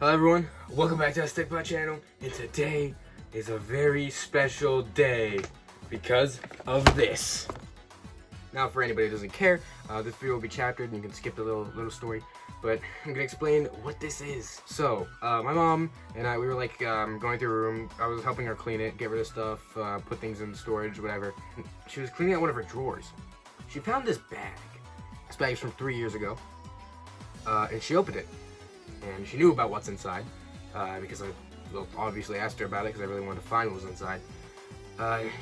Hello everyone, welcome back to the Stikbot channel, and today is a very special day because of this. Now for anybody who doesn't care, this video will be chaptered and you can skip the little story, but I'm gonna explain what this is. So, my mom and I, we were like going through a room. I was helping her clean it, get rid of stuff, put things in storage, whatever. She was cleaning out one of her drawers. She found this bag. This bag is from 3 years ago, and she opened it. And she knew about what's inside, because I obviously asked her about it because I really wanted to find what was inside.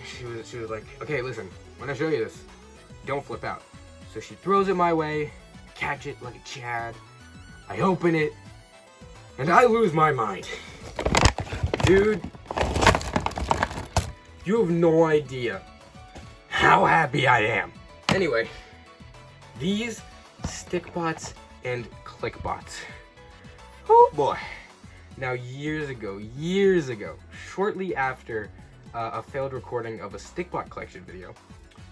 She was like, okay, listen, when I show you this, don't flip out. So she throws it my way, I catch it like a Chad, I open it, and I lose my mind. Dude, you have no idea how happy I am. Anyway, these Stikbots and Clickbots. Oh boy. Now years ago, shortly after a failed recording of a Stikbot collection video,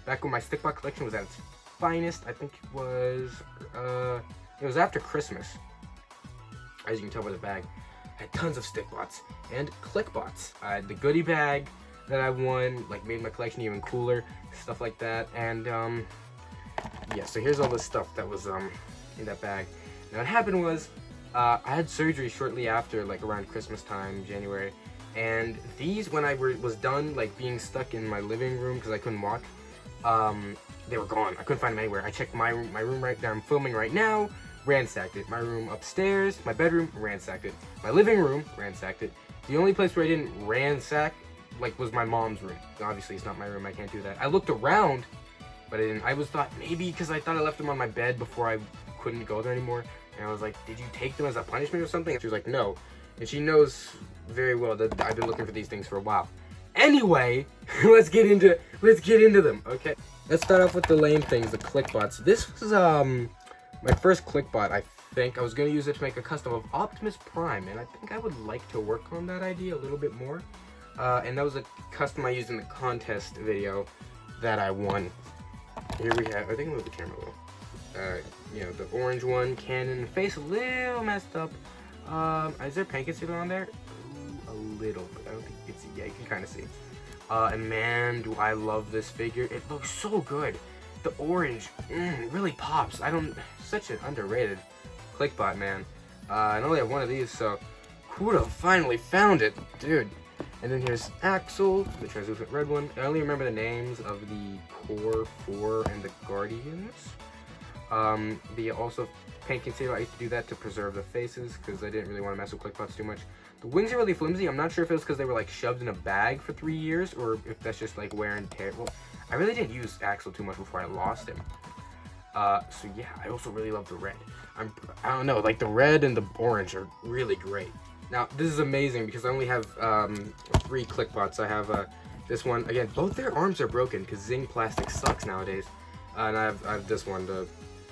back when my Stikbot collection was at its finest, I think it was after Christmas. As you can tell by the bag, I had tons of Stikbots and Clickbots. I had the goodie bag that I won, like made my collection even cooler, stuff like that. And yeah, so here's all the stuff that was in that bag. Now what happened was, I had surgery shortly after, like around Christmas time, January, and these, when I was done, like being stuck in my living room because I couldn't walk, they were gone. I couldn't find them anywhere. I checked my room right there I'm filming right now, ransacked it. My room upstairs, my bedroom, ransacked it. My living room, ransacked it. The only place where I didn't ransack, like, was my mom's room. Obviously, it's not my room. I can't do that. I looked around, but I didn't. I thought maybe because I thought I left them on my bed before I couldn't go there anymore. And I was like, did you take them as a punishment or something? And she was like, no. And she knows very well that I've been looking for these things for a while. Anyway, let's get into them, okay? Let's start off with the lame things, the Clickbots. This was my first Clickbot, I think. I was gonna use it to make a custom of Optimus Prime, and I think I would like to work on that idea a little bit more. And that was a custom I used in the contest video that I won. Here we have, I think I moved the camera a little. You know, the orange one, cannon, face a little messed up. Is there paint concealer on there? Ooh, a little, but I don't think you can see. Yeah, you can kind of see. And man, do I love this figure. It looks so good. The orange, really pops. Such an underrated Clickbot, man. I only have one of these, so cool to have finally found it, dude. And then here's Axel, the translucent red one. I only remember the names of the Core 4 and the Guardians. The also paint concealer, I used to do that to preserve the faces because I didn't really want to mess with Clickbots too much. The wings are really flimsy. I'm not sure if it was because they were like shoved in a bag for 3 years or if that's just like wear and tear. Well, I really didn't use Axel too much before I lost him. So yeah, I also really love the red. I don't know, like the red and the orange are really great. Now this is amazing because I only have 3 Clickbots. I have this one. Again, both their arms are broken because Zing plastic sucks nowadays. And I have this one, the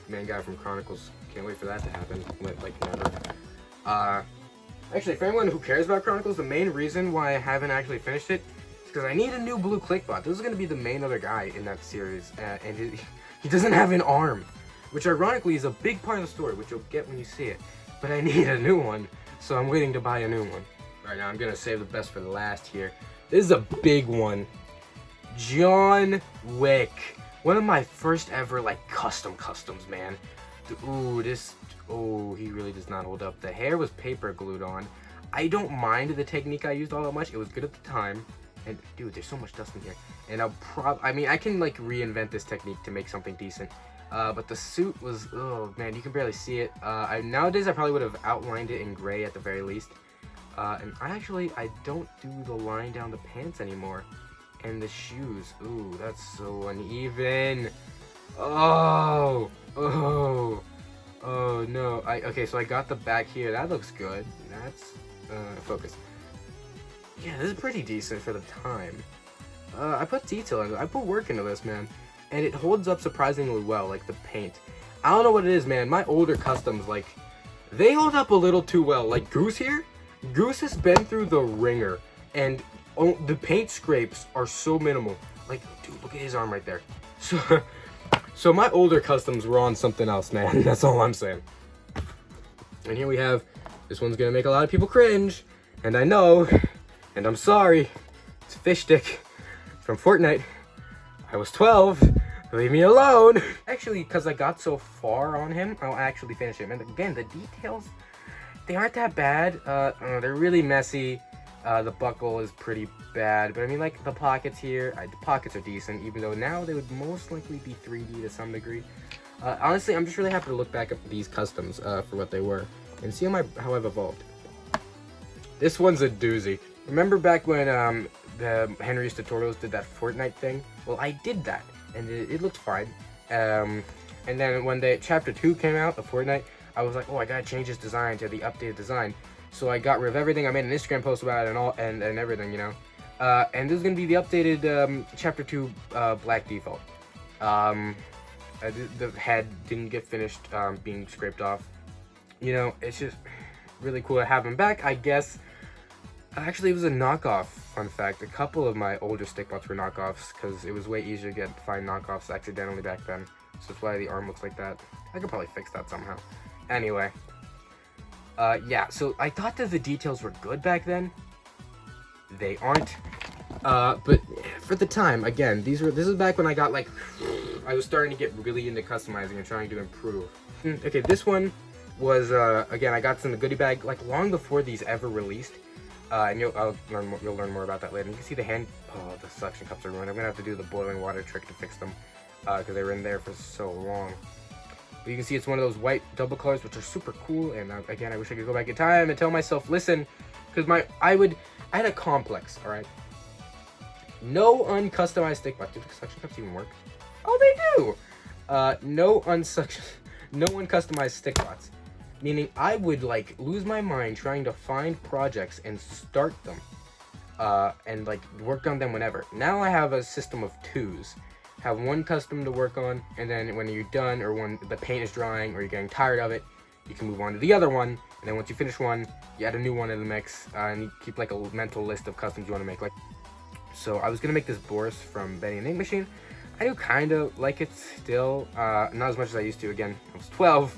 main guy from Chronicles. Can't wait for that to happen, like never. Actually, for anyone who cares about Chronicles, the main reason why I haven't actually finished it is because I need a new blue Clickbot. This is going to be the main other guy in that series, and he doesn't have an arm, which ironically is a big part of the story, which you'll get when you see it. But I need a new one, so I'm waiting to buy a new one. Alright, now I'm going to save the best for the last here. This is a big one. John Wick. One of my first ever, like, customs, man. Ooh, he really does not hold up. The hair was paper glued on. I don't mind the technique I used all that much. It was good at the time. And, dude, there's so much dust in here. And I can, like, reinvent this technique to make something decent. But the suit was, oh, man, you can barely see it. Nowadays, I probably would have outlined it in gray at the very least. And I don't do the line down the pants anymore. And the shoes, ooh, that's so uneven. Oh no. Okay, so I got the back here. That looks good. That's focus. Yeah, this is pretty decent for the time. I put detail into it. I put work into this, man, and it holds up surprisingly well. Like the paint, I don't know what it is, man. My older customs, like, they hold up a little too well. Like Goose here, Goose has been through the ringer, and the paint scrapes are so minimal. Like, dude, look at his arm right there. So my older customs were on something else, man. That's all I'm saying. And here we have This one's gonna make a lot of people cringe, and I know, and I'm sorry. It's Fish Stick from Fortnite. I was 12. Leave me alone. Actually, because I got so far on him, I'll actually finish him. And again, the details, they aren't that bad. They're really messy. The buckle is pretty bad, but I mean, like, the pockets here, the pockets are decent, even though now they would most likely be 3D to some degree. Honestly, I'm just really happy to look back at these customs for what they were and see how I've evolved. This one's a doozy. Remember back when the Henry's Tutorials did that Fortnite thing? Well, I did that, and it looked fine. And then when Chapter 2 came out of Fortnite, I was like, oh, I gotta change this design to the updated design. So I got rid of everything. I made an Instagram post about it and everything, you know. And this is gonna be the updated Chapter 2 black default. The head didn't get finished being scraped off. You know, it's just really cool to have him back, I guess. Actually, it was a knockoff, fun fact. A couple of my older Stikbots were knockoffs because it was way easier to find knockoffs accidentally back then. So that's why the arm looks like that. I could probably fix that somehow. Anyway. Yeah, so I thought that the details were good back then. They aren't. But for the time, again, this is back when I got, like, I was starting to get really into customizing and trying to improve. Okay, this one was, again, I got this in the goodie bag, like, long before these ever released. And you'll learn more about that later. And you can see the the suction cups are ruined. I'm gonna have to do the boiling water trick to fix them, because they were in there for so long. But you can see it's one of those white double colors, which are super cool. And again, I wish I could go back in time and tell myself, listen, because I had a complex, all right. No uncustomized Stikbot. Do the suction cups even work? Oh, they do. No uncustomized Stikbots. Meaning I would, like, lose my mind trying to find projects and start them. And, like, work on them whenever. Now I have a system of 2s. Have one custom to work on, and then when you're done, or when the paint is drying, or you're getting tired of it, you can move on to the other one. And then once you finish one, you add a new one in the mix, and you keep, like, a mental list of customs you want to make. Like, so I was going to make this Boris from Benny and Ink Machine. I do kind of like it still. Not as much as I used to. Again, I was 12.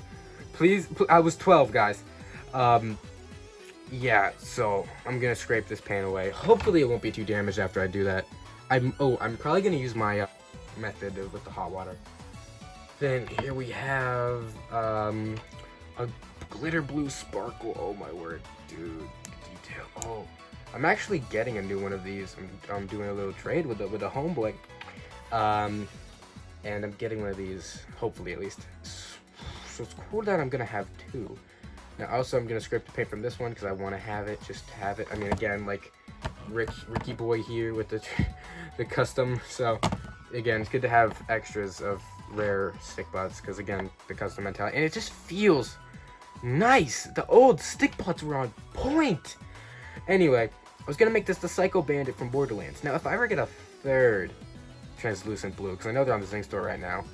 Please, I was 12, guys. Yeah, so I'm gonna scrape this paint away. Hopefully it won't be too damaged after I do that. I'm probably gonna use my method with the hot water. Then here we have a glitter blue sparkle. Oh my word, dude, detail. Oh, I'm actually getting a new one of these. I'm doing a little trade with a homeboy, and I'm getting one of these. Hopefully, at least. So it's cool that I'm gonna have 2. Now also I'm gonna scrape the paint from this one because I want to have it, just have it. I mean, again, like Ricky boy here with the custom. So again, it's good to have extras of rare Stikbots because, again, the custom mentality, and it just feels nice. The old Stikbots were on point. Anyway, I was gonna make this the Psycho Bandit from Borderlands. Now if I ever get a 3rd translucent blue, because I know they're on the Zing store right now,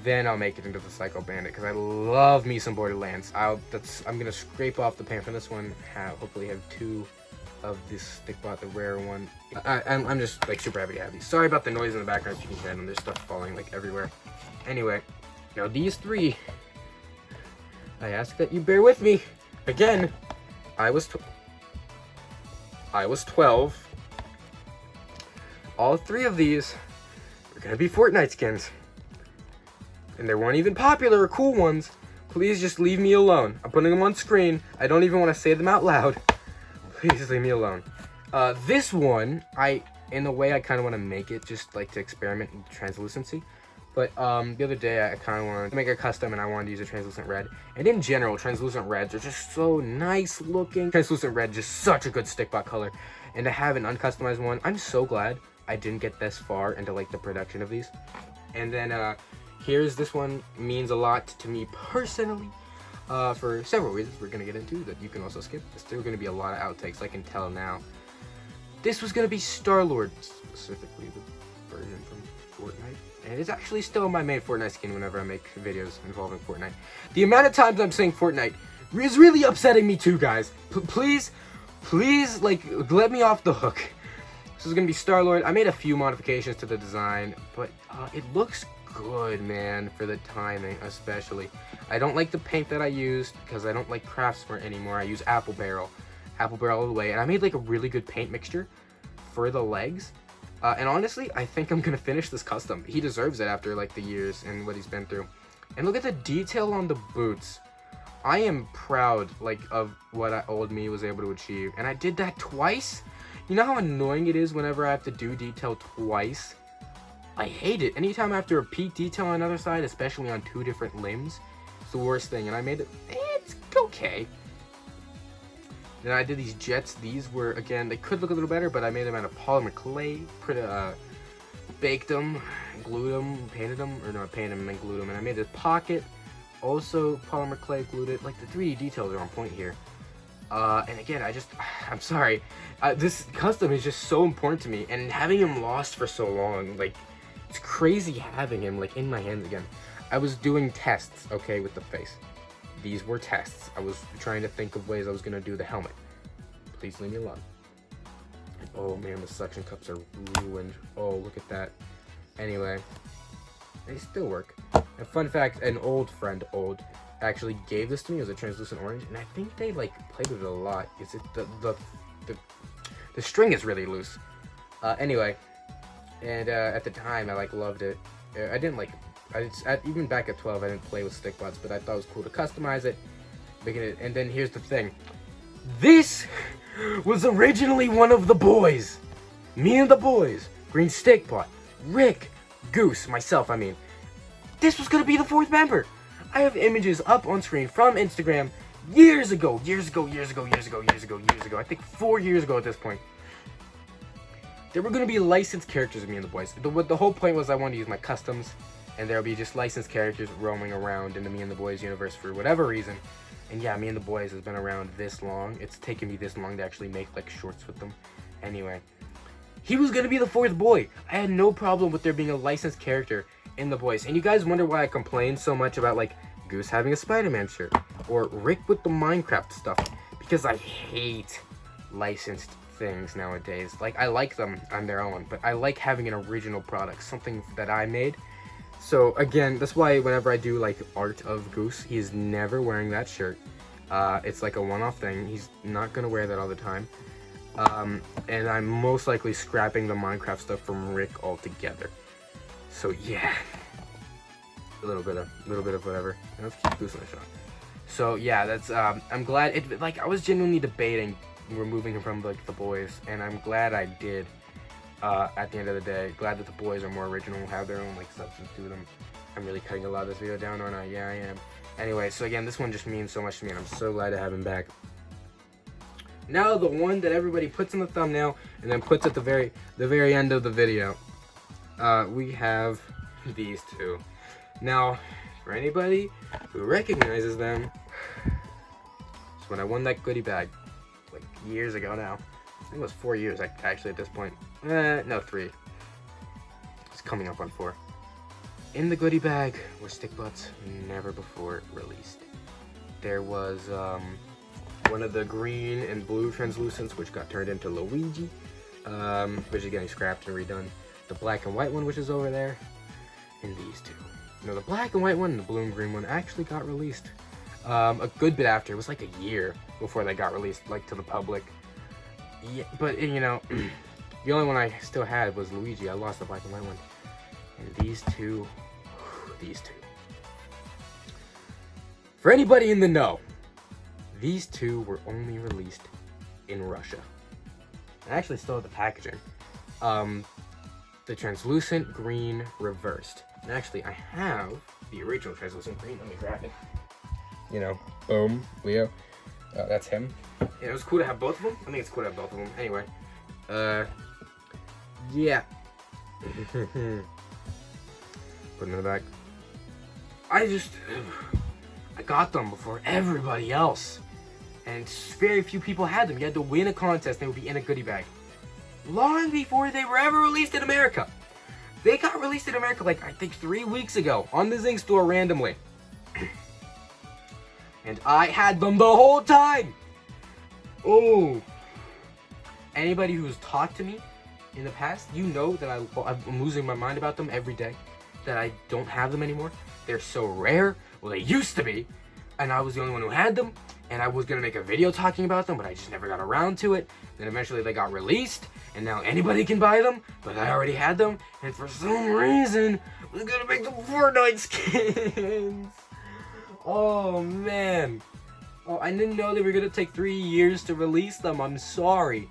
then I'll make it into the Psycho Bandit, because I love me some Borderlands. I'm gonna scrape off the paint from this one. Hopefully have 2 of this Stikbot, the rare one. I'm just, like, super happy to have these. Sorry about the noise in the background. If you can hear them, there's stuff falling, like, everywhere. Anyway, now these 3, I ask that you bear with me. Again, I was 12. All 3 of these are gonna be Fortnite skins. And there weren't even popular or cool ones. Please just leave me alone. I'm putting them on screen. I don't even want to say them out loud. Please leave me alone. This one, in a way, I kind of want to make it just, like, to experiment with translucency. But the other day, I kind of wanted to make a custom, and I wanted to use a translucent red. And in general, translucent reds are just so nice looking. Translucent red, just such a good Stikbot color. And to have an uncustomized one, I'm so glad I didn't get this far into, like, the production of these. And then, here's this one. Means a lot to me personally, for several reasons we're gonna get into that you can also skip. There's still gonna be a lot of outtakes, I can tell now. This was gonna be Starlord, specifically the version from Fortnite, and it's actually still my main Fortnite skin whenever I make videos involving Fortnite. The amount of times I'm saying Fortnite is really upsetting me too, guys. Please, like, let me off the hook. This is gonna be Starlord. I made a few modifications to the design, but it looks good, man, for the timing, especially. I don't like the paint that I used because I don't like Craftsmart anymore. I use Apple Barrel all the way, and I made like a really good paint mixture for the legs. And honestly, I think I'm gonna finish this custom. He deserves it after like the years and what he's been through. And look at the detail on the boots. I am proud like of what old me was able to achieve, and I did that twice. You know how annoying it is whenever I have to do detail twice? I hate it. Anytime I have to repeat detail on another side, especially on 2 different limbs, it's the worst thing. And I made it, it's okay. Then I did these jets. These were, again, they could look a little better, but I made them out of polymer clay, baked them, glued them, painted them, or no, I painted them and then glued them. And I made this pocket, also polymer clay, glued it. Like the 3D details are on point here. And again, I'm sorry. This custom is just so important to me, and having him lost for so long, like, it's crazy having him, like, in my hands again. I was doing tests, okay, with the face. These were tests. I was trying to think of ways I was gonna do the helmet. Please leave me alone. Oh man, the suction cups are ruined. Oh, look at that. Anyway, they still work. And fun fact, an old friend, actually gave this to me as a translucent orange, and I think they like played with it a lot. Is it the string is really loose. Anyway, and at the time I like loved it. I didn't like even back at 12 I didn't play with Stikbots, but I thought it was cool to customize it, making it. And then here's the thing. This was originally one of the boys. Me and the boys. Green Stikbot, Rick, Goose, myself, I mean. This was gonna be the 4th member. I have images up on screen from Instagram years ago. I think 4 years ago at this point. There were going to be licensed characters of me and the boys. The whole point was I wanted to use my customs, and there'll be just licensed characters roaming around in the Me and the Boys universe for whatever reason. And yeah, Me and the Boys has been around this long. It's taken me this long to actually make like shorts with them. Anyway, he was going to be the 4th boy. I had no problem with there being a licensed character in the Boys. And you guys wonder why I complain so much about like Goose having a Spider-Man shirt or Rick with the Minecraft stuff, because I hate licensed things nowadays. Like, I like them on their own, but I like having an original product, something that I made. So again, that's why whenever I do like art of Goose, he's never wearing that shirt. It's like a one-off thing. He's not gonna wear that all the time. And I'm most likely scrapping the Minecraft stuff from Rick altogether. So yeah, a little bit of whatever. Let's keep Goose in the shot. So yeah, that's I'm glad it. Like, I was genuinely debating removing him from like the Boys, and I'm glad I did. At the end of the day, glad that the Boys are more original, have their own like substance to them. I'm really cutting a lot of this video down, aren't I? Yeah, I am. Anyway, so again, this one just means so much to me, and I'm so glad to have him back. Now the one that everybody puts in the thumbnail and then puts at the very end of the video. We have these two. Now, for anybody who recognizes them, it's when I won that goodie bag, like years ago now. I think it was 4 years actually at this point. No, 3. It's coming up on 4. In the goodie bag were Stikbots never before released. There was one of the green and blue translucents, which got turned into Luigi, which is getting scrapped and redone. The black and white one, which is over there, and these two. No, the black and white one and the blue and green one actually got released a good bit after. It was like a year before they got released, like, to the public. Yeah, but you know, the only one I still had was Luigi. I lost the black and white one. And these two. For anybody in the know, these two were only released in Russia. I actually still have the packaging. The translucent green reversed. And actually, I have the original translucent green. Let me grab it. You know, boom, Leo. That's him. Yeah, it was cool to have both of them. I think it's cool to have both of them. Anyway, yeah. Put them in the back. I got them before everybody else. And very few people had them. You had to win a contest and they would be in a goodie bag. Long before they were ever released in America. They got released in America like, I think 3 weeks ago on the Zing store randomly. And I had them the whole time. Oh. Anybody who's talked to me in the past, you know that I'm losing my mind about them every day. that I don't have them anymore. They're so rare. Well, they used to be, and I was the only one who had them, and I was gonna make a video talking about them, but I just never got around to it. Then eventually they got released, and now anybody can buy them, but I already had them, and for some reason, I was gonna make the Fortnite skins. Oh, man. Oh, I didn't know they were gonna take 3 years to release them. I'm sorry.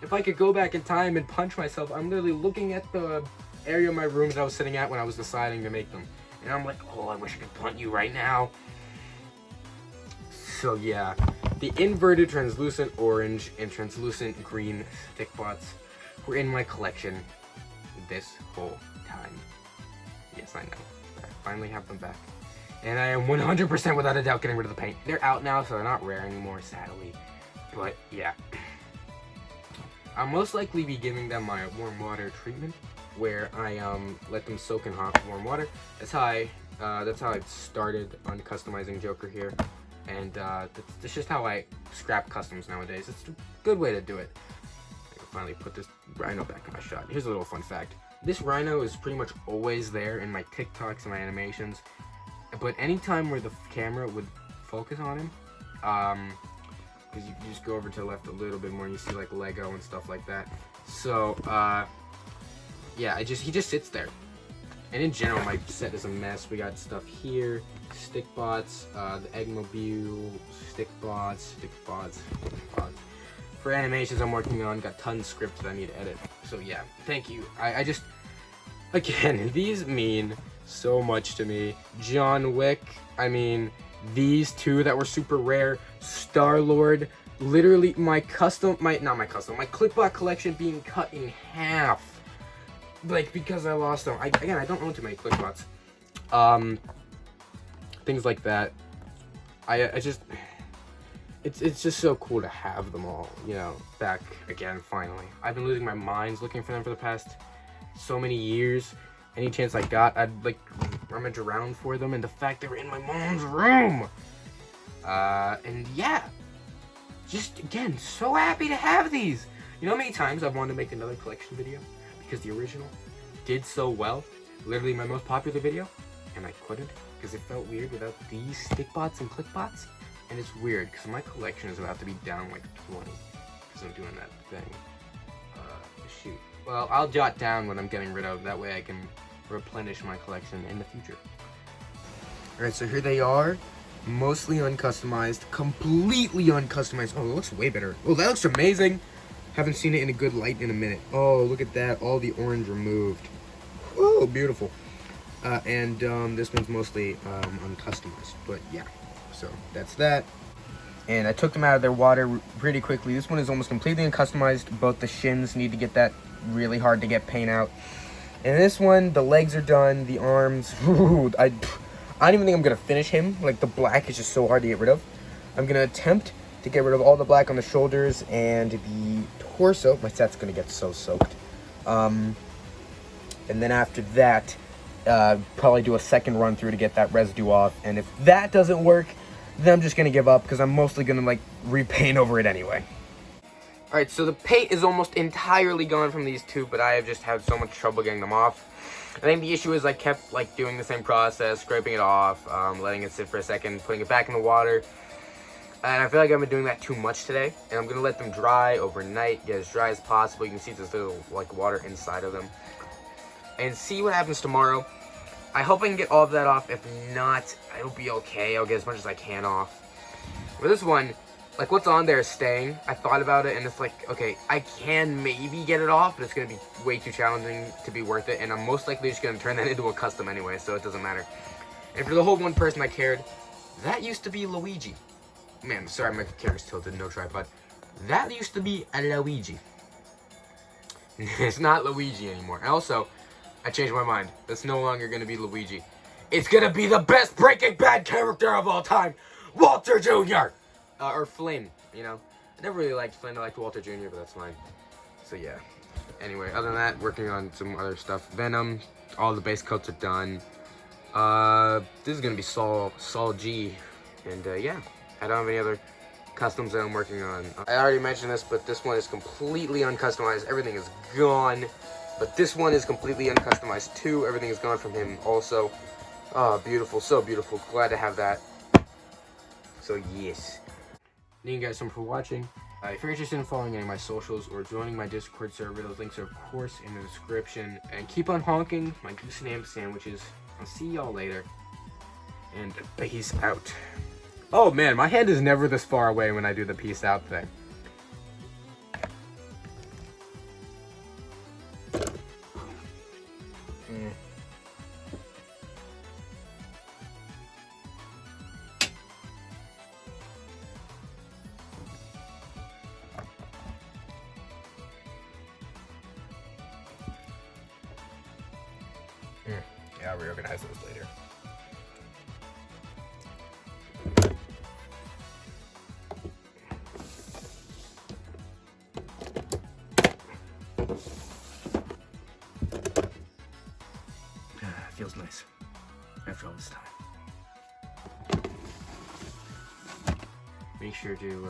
If I could go back in time and punch myself, I'm literally looking at the area of my room that I was sitting at when I was deciding to make them. And I'm like, oh, I wish I could punt you right now. So yeah, the inverted translucent orange and translucent green Stikbots were in my collection this whole time. Yes, I know. I finally have them back. And I am 100% without a doubt getting rid of the paint. They're out now, so they're not rare anymore, sadly. But yeah. I'll most likely be giving them my warm water treatment, where I let them soak in hot warm water. That's how I started on customizing Joker here, and that's just how I scrap customs nowadays. It's a good way to do it. I can finally put this rhino back in my shot. Here's a little fun fact: this rhino is pretty much always there in my TikToks and my animations, but anytime where the camera would focus on him, because you just go over to the left a little bit more and you see like Lego and stuff like that. So yeah, he just sits there. And in general, my set is a mess. We got stuff here, Stikbots, the Eggmobile, Stikbots. For animations I'm working on, got tons of scripts that I need to edit. So yeah, thank you. I just, again, these mean so much to me. John Wick, I mean, these two that were super rare, Starlord, literally my Clickbot collection being cut in half. Like, because I lost them. Again, I don't own too many Clickbots. Things like that. I just, it's just so cool to have them all, you know, back again, finally. I've been losing my mind looking for them for the past so many years. Any chance I got, I'd like rummage around for them, and the fact they were in my mom's room. And yeah, just again, so happy to have these. You know how many times I've wanted to make another collection video because the original did so well, literally my most popular video, and I couldn't because it felt weird without these Stikbots and Clickbots. And it's weird because my collection is about to be down like 20 because I'm doing that thing. Shoot. Well, I'll jot down what I'm getting rid of. That way I can replenish my collection in the future. Alright, so here they are. Mostly uncustomized. Completely uncustomized. Oh, it looks way better. Oh, that looks amazing. Haven't seen it in a good light in a minute. Oh, look at that. All the orange removed. Oh, beautiful. This one's mostly uncustomized. But yeah, so that's that. And I took them out of their water pretty quickly. This one is almost completely uncustomized. Both the shins need to get that really hard to get paint out. And this one, the legs are done. The arms, I don't even think I'm going to finish him. Like, the black is just so hard to get rid of. I'm going to attempt to get rid of all the black on the shoulders and the torso. My set's going to get so soaked. And then after that, probably do a second run through to get that residue off. And if that doesn't work, then I'm just going to give up because I'm mostly going to, like, repaint over it anyway. Alright, so the paint is almost entirely gone from these two, but I have just had so much trouble getting them off. I think the issue is I kept, like, doing the same process, scraping it off, letting it sit for a second, putting it back in the water. And I feel like I've been doing that too much today. And I'm going to let them dry overnight, get as dry as possible. You can see there's little, like, water inside of them. And see what happens tomorrow. I hope I can get all of that off. If not, it'll be okay. I'll get as much as I can off. For this one, like, what's on there is staying. I thought about it, and it's like, okay, I can maybe get it off, but it's going to be way too challenging to be worth it. And I'm most likely just going to turn that into a custom anyway, so it doesn't matter. And for the whole one person I cared, that used to be Luigi. Man, sorry, my camera's tilted, no tripod. That used to be a Luigi. It's not Luigi anymore. And also, I changed my mind. That's no longer going to be Luigi. It's going to be the best Breaking Bad character of all time, Walter Jr. Or Flynn, you know. I never really liked Flynn. I liked Walter Jr., but that's fine. So, yeah. Anyway, other than that, working on some other stuff. Venom, all the base coats are done. This is going to be Saul G. And, yeah. I don't have any other customs that I'm working on. I already mentioned this, but this one is completely uncustomized. Everything is gone. But this one is completely uncustomized too. Everything is gone from him also. Ah, beautiful, so beautiful. Glad to have that. So yes. Thank you guys so much for watching. If you're interested in following any of my socials or joining my Discord server, those links are of course in the description. And keep on honking my goose and ham sandwiches. I'll see y'all later. And peace out. Oh man, my hand is never this far away when I do the peace out thing. Yeah, I'll reorganize those later. Feels nice after all this time. Make sure to you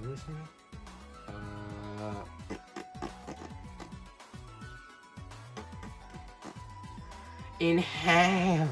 listening? In half.